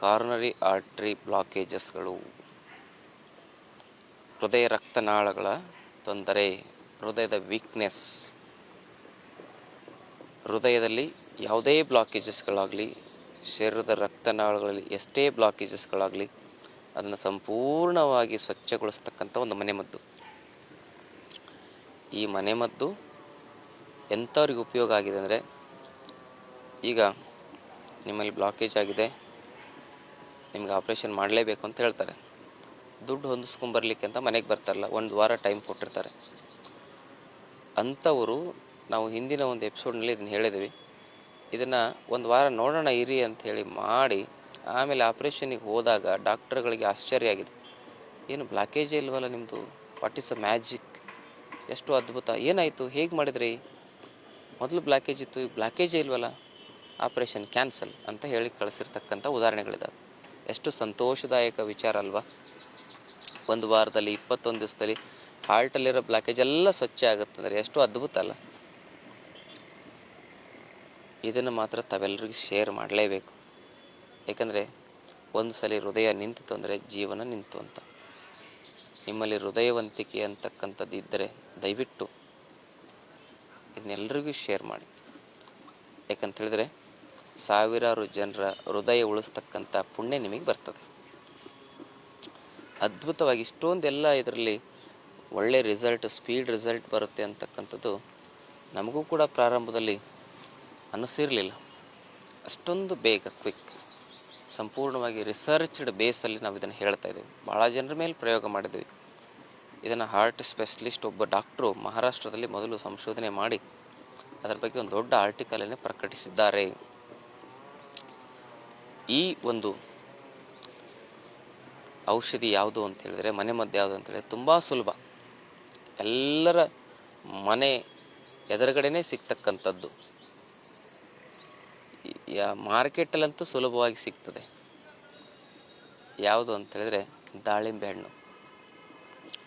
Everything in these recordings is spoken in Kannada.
ಕಾರ್ನರಿ ಆರ್ಟ್ರಿ ಬ್ಲಾಕೇಜಸ್ಗಳು, ಹೃದಯ ರಕ್ತನಾಳಗಳ ತೊಂದರೆ, ಹೃದಯದ ವೀಕ್ನೆಸ್. ಹೃದಯದಲ್ಲಿ ಯಾವುದೇ ಬ್ಲಾಕೇಜಸ್ಗಳಾಗಲಿ, ಶರೀರದ ರಕ್ತನಾಳಗಳಲ್ಲಿ ಎಷ್ಟೇ ಬ್ಲಾಕೇಜಸ್ಗಳಾಗಲಿ ಅದನ್ನು ಸಂಪೂರ್ಣವಾಗಿ ಸ್ವಚ್ಛಗೊಳಿಸ್ತಕ್ಕಂಥ ಒಂದು ಮನೆಮದ್ದು. ಈ ಮನೆಮದ್ದು ಎಂಥವ್ರಿಗೆ ಉಪಯೋಗ ಆಗಿದೆ ಅಂದರೆ, ಈಗ ನಿಮ್ಮಲ್ಲಿ ಬ್ಲಾಕೇಜ್ ಆಗಿದೆ, ನಿಮ್ಗೆ ಆಪ್ರೇಷನ್ ಮಾಡಲೇಬೇಕು ಅಂತ ಹೇಳ್ತಾರೆ. ದುಡ್ಡು ಹೊಂದಿಸ್ಕೊಂಬರ್ಲಿಕ್ಕೆ ಅಂತ ಮನೆಗೆ ಬರ್ತಾರಲ್ಲ, ಒಂದು ವಾರ ಟೈಮ್ ಕೊಟ್ಟಿರ್ತಾರೆ. ಅಂಥವರು, ನಾವು ಹಿಂದಿನ ಒಂದು ಎಪಿಸೋಡ್ನಲ್ಲಿ ಇದನ್ನು ಹೇಳಿದ್ವಿ, ಇದನ್ನು ಒಂದು ವಾರ ನೋಡೋಣ ಇರಿ ಅಂಥೇಳಿ ಮಾಡಿ ಆಮೇಲೆ ಆಪ್ರೇಷನಿಗೆ ಹೋದಾಗ ಡಾಕ್ಟರ್ಗಳಿಗೆ ಆಶ್ಚರ್ಯ ಆಗಿದೆ. ಏನು ಬ್ಲಾಕೇಜೇ ಇಲ್ವಲ್ಲ ನಿಮ್ಮದು, ವಾಟ್ ಈಸ್ ಅ ಮ್ಯಾಜಿಕ್, ಎಷ್ಟು ಅದ್ಭುತ, ಏನಾಯಿತು, ಹೇಗೆ ಮಾಡಿದ್ರಿ, ಮೊದಲು ಬ್ಲಾಕೇಜ್ ಇತ್ತು ಈಗ ಬ್ಲಾಕೇಜೇ ಇಲ್ವಲ್ಲ, ಆಪ್ರೇಷನ್ ಕ್ಯಾನ್ಸಲ್ ಅಂತ ಹೇಳಿ ಕಳಿಸಿರ್ತಕ್ಕಂಥ ಉದಾಹರಣೆಗಳಿದ್ದಾವೆ. ಎಷ್ಟು ಸಂತೋಷದಾಯಕ ವಿಚಾರ ಅಲ್ವಾ. ಒಂದು ವಾರದಲ್ಲಿ 21 ದಿವಸದಲ್ಲಿ ಹಾರ್ಟಲ್ಲಿರೋ ಬ್ಲಾಕೇಜ್ ಎಲ್ಲ ಸ್ವಚ್ಛ ಆಗುತ್ತಂದರೆ ಎಷ್ಟು ಅದ್ಭುತ ಅಲ್ಲ. ಇದನ್ನು ಮಾತ್ರ ತಾವೆಲ್ಲರಿಗೂ ಶೇರ್ ಮಾಡಲೇಬೇಕು. ಏಕೆಂದರೆ ಒಂದು ಸಲ ಹೃದಯ ನಿಂತಿತು ಅಂದರೆ ಜೀವನ ನಿಂತು ಅಂತ. ನಿಮ್ಮಲ್ಲಿ ಹೃದಯವಂತಿಕೆ ಅಂತಕ್ಕಂಥದ್ದು ಇದ್ದರೆ ದಯವಿಟ್ಟು ಇದನ್ನೆಲ್ಲರಿಗೂ ಶೇರ್ ಮಾಡಿ. ಯಾಕಂತ ಹೇಳಿದ್ರೆ ಸಾವಿರಾರು ಜನರ ಹೃದಯ ಉಳಿಸ್ತಕ್ಕಂಥ ಪುಣ್ಯ ನಿಮಗೆ ಬರ್ತದೆ. ಅದ್ಭುತವಾಗಿ ಇಷ್ಟೊಂದೆಲ್ಲ ಇದರಲ್ಲಿ ಒಳ್ಳೆ ರಿಸಲ್ಟ್, ಸ್ಪೀಡ್ ರಿಸಲ್ಟ್ ಬರುತ್ತೆ ಅಂತಕ್ಕಂಥದ್ದು ನಮಗೂ ಕೂಡ ಪ್ರಾರಂಭದಲ್ಲಿ ಅನ್ನಿಸಿರಲಿಲ್ಲ. ಅಷ್ಟೊಂದು ಬೇಗ ಕ್ವಿಕ್, ಸಂಪೂರ್ಣವಾಗಿ ರಿಸರ್ಚ್ಡ್ ಬೇಸಲ್ಲಿ ನಾವು ಇದನ್ನು ಹೇಳ್ತಾ ಇದ್ದೀವಿ. ಭಾಳ ಜನರ ಮೇಲೆ ಪ್ರಯೋಗ ಮಾಡಿದ್ವಿ. ಇದನ್ನು ಹಾರ್ಟ್ ಸ್ಪೆಷಲಿಸ್ಟ್ ಒಬ್ಬ ಡಾಕ್ಟ್ರು ಮಹಾರಾಷ್ಟ್ರದಲ್ಲಿ ಮೊದಲು ಸಂಶೋಧನೆ ಮಾಡಿ ಅದರ ಬಗ್ಗೆ ಒಂದು ದೊಡ್ಡ ಆರ್ಟಿಕಲನ್ನೇ ಪ್ರಕಟಿಸಿದ್ದಾರೆ. ಈ ಒಂದು ಔಷಧಿ ಯಾವುದು ಅಂತ ಹೇಳಿದರೆ, ಮನೆಮದ್ದು ಯಾವುದು ಅಂತ ಹೇಳಿದರೆ ತುಂಬ ಸುಲಭ, ಎಲ್ಲರ ಮನೆ ಎದುರುಗಡೆನೇ ಸಿಗ್ತಕ್ಕಂಥದ್ದು. ಮಾರ್ಕೆಟಲ್ಲಂತೂ ಸುಲಭವಾಗಿ ಸಿಗ್ತದೆ. ಯಾವುದು ಅಂತ ಹೇಳಿದರೆ ದಾಳಿಂಬೆ ಹಣ್ಣು.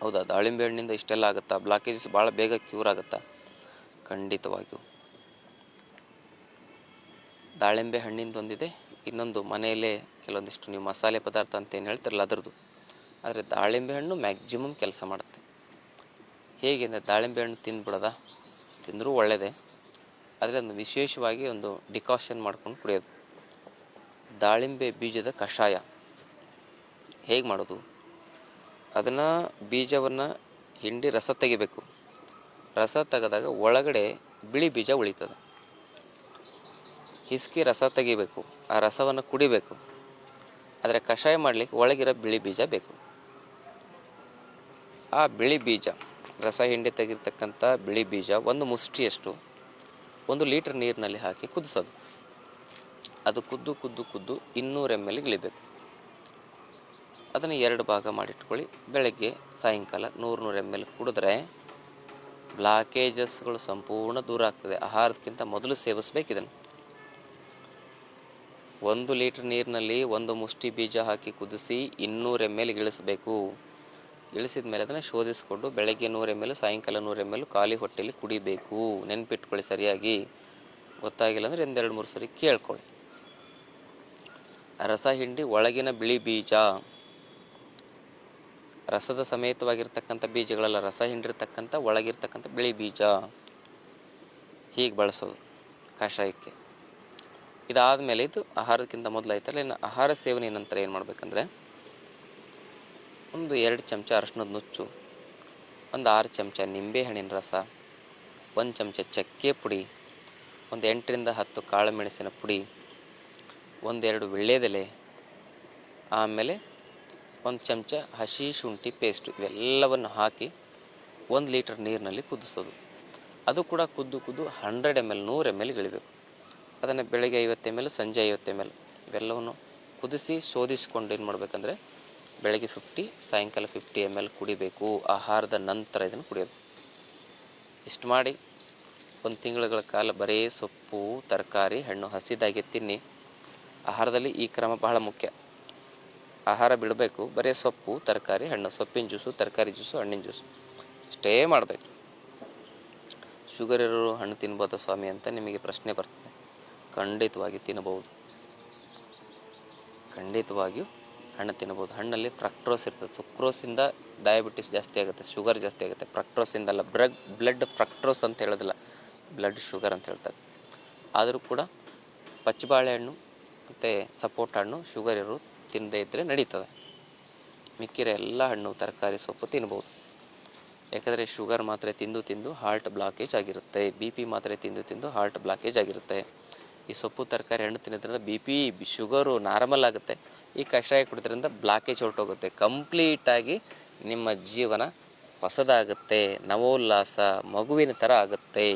ಹೌದಾ, ದಾಳಿಂಬೆ ಹಣ್ಣಿಂದ ಇಷ್ಟೆಲ್ಲ ಆಗುತ್ತಾ, ಬ್ಲಾಕೇಜಸ್ ಭಾಳ ಬೇಗ ಕ್ಯೂರ್ ಆಗುತ್ತಾ? ಖಂಡಿತವಾಗಿಯೂ. ದಾಳಿಂಬೆ ಹಣ್ಣಿಂದೊಂದಿದೆ, ಇನ್ನೊಂದು ಮನೆಯಲ್ಲೇ ಕೆಲವೊಂದಿಷ್ಟು ನೀವು ಮಸಾಲೆ ಪದಾರ್ಥ ಅಂತ ಏನು ಹೇಳ್ತಾರಲ್ಲ ಅದರದ್ದು. ಆದರೆ ದಾಳಿಂಬೆ ಹಣ್ಣು ಮ್ಯಾಕ್ಸಿಮಮ್ ಕೆಲಸ ಮಾಡುತ್ತೆ. ಹೇಗೆ ಅಂದರೆ, ದಾಳಿಂಬೆ ಹಣ್ಣು ತಿಂದ್ಬಿಡೋದ, ತಿಂದರೂ ಒಳ್ಳೆಯದೇ, ಆದರೆ ಒಂದು ವಿಶೇಷವಾಗಿ ಒಂದು ಡಿಕಾಷನ್ ಮಾಡ್ಕೊಂಡು ಕುಡಿಯೋದು. ದಾಳಿಂಬೆ ಬೀಜದ ಕಷಾಯ ಹೇಗೆ ಮಾಡೋದು? ಅದನ್ನು ಬೀಜವನ್ನು ಹಿಂಡಿ ರಸ ತೆಗಿಬೇಕು. ರಸ ತೆಗೆದಾಗ ಒಳಗಡೆ ಬಿಳಿ ಬೀಜ ಉಳಿತದೆ. ಹಿಸ್ಕಿ ರಸ ತೆಗಿಬೇಕು, ಆ ರಸವನ್ನು ಕುಡಿಬೇಕು. ಆದರೆ ಕಷಾಯ ಮಾಡಲಿಕ್ಕೆ ಒಳಗಿರೋ ಬಿಳಿ ಬೀಜ ಬೇಕು. ಆ ಬಿಳಿ ಬೀಜ, ರಸ ಹಿಂಡಿ ತೆಗಿರ್ತಕ್ಕಂಥ ಬಿಳಿ ಬೀಜ ಒಂದು ಮುಷ್ಟಿಯಷ್ಟು 1 ಲೀಟರ್ ನೀರಿನಲ್ಲಿ ಹಾಕಿ ಕುದಿಸೋದು. ಅದು ಕುದ್ದು 200 ml ಇಳಿಬೇಕು. ಅದನ್ನು 2 ಭಾಗ ಮಾಡಿಟ್ಕೊಳ್ಳಿ. ಬೆಳಗ್ಗೆ ಸಾಯಂಕಾಲ 100 ml ಕುಡಿದ್ರೆ ಬ್ಲಾಕೇಜಸ್ಗಳು ಸಂಪೂರ್ಣ ದೂರ ಆಗ್ತದೆ. ಆಹಾರಕ್ಕಿಂತ ಮೊದಲು ಸೇವಿಸ್ಬೇಕು ಇದನ್ನು. 1 ಲೀಟರ್ ನೀರಿನಲ್ಲಿ 1 ಮುಷ್ಟಿ ಬೀಜ ಹಾಕಿ ಕುದಿಸಿ 200 ml ಇಳಿಸಬೇಕು. ಇಳಿಸಿದ ಮೇಲೆ ಅದನ್ನು ಶೋಧಿಸಿಕೊಂಡು ಬೆಳಗ್ಗೆ 100 ml, ಸಾಯಂಕಾಲ 100 ml ಖಾಲಿ ಹೊಟ್ಟೆಯಲ್ಲಿ ಕುಡಿಬೇಕು. ನೆನ್ಪಿಟ್ಕೊಳ್ಳಿ ಸರಿಯಾಗಿ. ಗೊತ್ತಾಗಿಲ್ಲ ಅಂದರೆ 2-3 ಸರಿ ಕೇಳ್ಕೊಳ್ಳಿ. ರಸ ಹಿಂಡಿ ಒಳಗಿನ ಬಿಳಿ ಬೀಜ, ರಸದ ಸಮೇತವಾಗಿರ್ತಕ್ಕಂಥ ಬೀಜಗಳೆಲ್ಲ, ರಸ ಹಿಂಡಿರ್ತಕ್ಕಂಥ ಒಳಗಿರ್ತಕ್ಕಂಥ ಬಿಳಿ ಬೀಜ, ಹೀಗೆ ಬಳಸೋದು ಕಷಾಯಕ್ಕೆ. ಇದಾದ ಮೇಲೆ ಇದು ಆಹಾರಕ್ಕಿಂತ ಮೊದಲು ಆಯ್ತಲ್ಲ. ಇನ್ನು ಆಹಾರ ಸೇವನೆ ನಂತರ ಏನು ಮಾಡಬೇಕಂದ್ರೆ, ಒಂದು 2 ಚಮಚ ಅರಶಿನದ ನುಚ್ಚು, ಒಂದು 6 ಚಮಚ ನಿಂಬೆಹಣ್ಣಿನ ರಸ, 1 ಚಮಚ ಚಕ್ಕೆ ಪುಡಿ, ಒಂದು 8ರಿಂದ 10 ಕಾಳು ಮೆಣಸಿನ ಪುಡಿ, 1-2 ವೀಳ್ಯದೆಲೆ, ಆಮೇಲೆ 1 ಚಮಚ ಹಸಿ ಶುಂಠಿ ಪೇಸ್ಟು, ಇವೆಲ್ಲವನ್ನು ಹಾಕಿ 1 ಲೀಟರ್ ನೀರಿನಲ್ಲಿ ಕುದಿಸೋದು. ಅದು ಕೂಡ ಕುದ್ದು 100 ml 100 ml ಇಳಿಬೇಕು. ಅದನ್ನು ಬೆಳಗ್ಗೆ 50 ml, ಸಂಜೆ 50 ml ಇವೆಲ್ಲವನ್ನು ಕುದಿಸಿ ಶೋಧಿಸಿಕೊಂಡು ಏನು ಮಾಡಬೇಕಂದ್ರೆ, ಬೆಳಗ್ಗೆ 50, ಸಾಯಂಕಾಲ 50 ml ಕುಡಿಬೇಕು. ಆಹಾರದ ನಂತರ ಇದನ್ನು ಕುಡಿಯೋದು. ಇಷ್ಟು ಮಾಡಿ 1 ತಿಂಗಳ ಕಾಲ ಬರೀ ಸೊಪ್ಪು, ತರಕಾರಿ, ಹಣ್ಣು ಹಸಿದಾಗೆ ತಿನ್ನಿ. ಆಹಾರದಲ್ಲಿ ಈ ಕ್ರಮ ಬಹಳ ಮುಖ್ಯ. ಆಹಾರ ಬಿಡಬೇಕು, ಬರೀ ಸೊಪ್ಪು, ತರಕಾರಿ, ಹಣ್ಣು, ಸೊಪ್ಪಿನ ಜ್ಯೂಸು, ತರಕಾರಿ ಜ್ಯೂಸು, ಹಣ್ಣಿನ ಜ್ಯೂಸು ಇಷ್ಟೇ ಮಾಡಬೇಕು. ಶುಗರ್ ಇರೋರು ಹಣ್ಣು ತಿನ್ಬೋದಾ ಸ್ವಾಮಿ ಅಂತ ನಿಮಗೆ ಪ್ರಶ್ನೆ ಬರ್ತದೆ. ಖಂಡಿತವಾಗಿ ತಿನ್ನಬಹುದು. ಖಂಡಿತವಾಗಿಯೂ ಹಣ್ಣು ತಿನ್ಬೋದು. ಹಣ್ಣಲ್ಲಿ ಫ್ರಕ್ಟೋಸ್ ಇರ್ತದೆ. ಸುಕ್ರೋಸಿಂದ ಡಯಾಬಿಟಿಸ್ ಜಾಸ್ತಿ ಆಗುತ್ತೆ, ಶುಗರ್ ಜಾಸ್ತಿ ಆಗುತ್ತೆ. ಫ್ರಕ್ಟೋಸಿಂದ ಅಲ್ಲ, ಬ್ಲಡ್ ಫ್ರಕ್ಟೋಸ್ ಅಂತ ಹೇಳೋದಿಲ್ಲ, ಬ್ಲಡ್ ಶುಗರ್ ಅಂತ ಹೇಳ್ತಾರೆ. ಆದರೂ ಕೂಡ ಪಚ್ಚ ಬಾಳೆಹಣ್ಣು ಮತ್ತು ಸಪೋಟ ಹಣ್ಣು ಶುಗರ್ ಇರೋರು ತಿನ್ನದೇ ಇದ್ದರೆ ನಡೀತದೆ. ಮಿಕ್ಕಿರೋ ಎಲ್ಲ ಹಣ್ಣು ತರಕಾರಿ ಸೊಪ್ಪು ತಿನ್ಬೋದು. ಯಾಕಂದರೆ ಶುಗರ್ ಮಾತ್ರೆ ತಿಂದು ಹಾರ್ಟ್ ಬ್ಲಾಕೇಜ್ ಆಗಿರುತ್ತೆ, ಬಿ ಪಿ ಮಾತ್ರೆ ತಿಂದು ಹಾರ್ಟ್ ಬ್ಲಾಕೇಜ್ ಆಗಿರುತ್ತೆ. ಈ ಸೊಪ್ಪು ತರಕಾರಿ ಹಣ್ಣು ತಿನ್ನೋದ್ರಿಂದ ಬಿ ಪಿ ಶುಗರು ನಾರ್ಮಲ್ ಆಗುತ್ತೆ. ಈ ಕಷಾಯ ಕುಡಿದ್ರಿಂದ ಬ್ಲಾಕೇಜ್ ಹೊರಟೋಗುತ್ತೆ. ಕಂಪ್ಲೀಟಾಗಿ ನಿಮ್ಮ ಜೀವನ ಹೊಸದಾಗುತ್ತೆ, ನವೋಲ್ಲಾಸ, ಮಗುವಿನ ಥರ ಆಗುತ್ತೆ.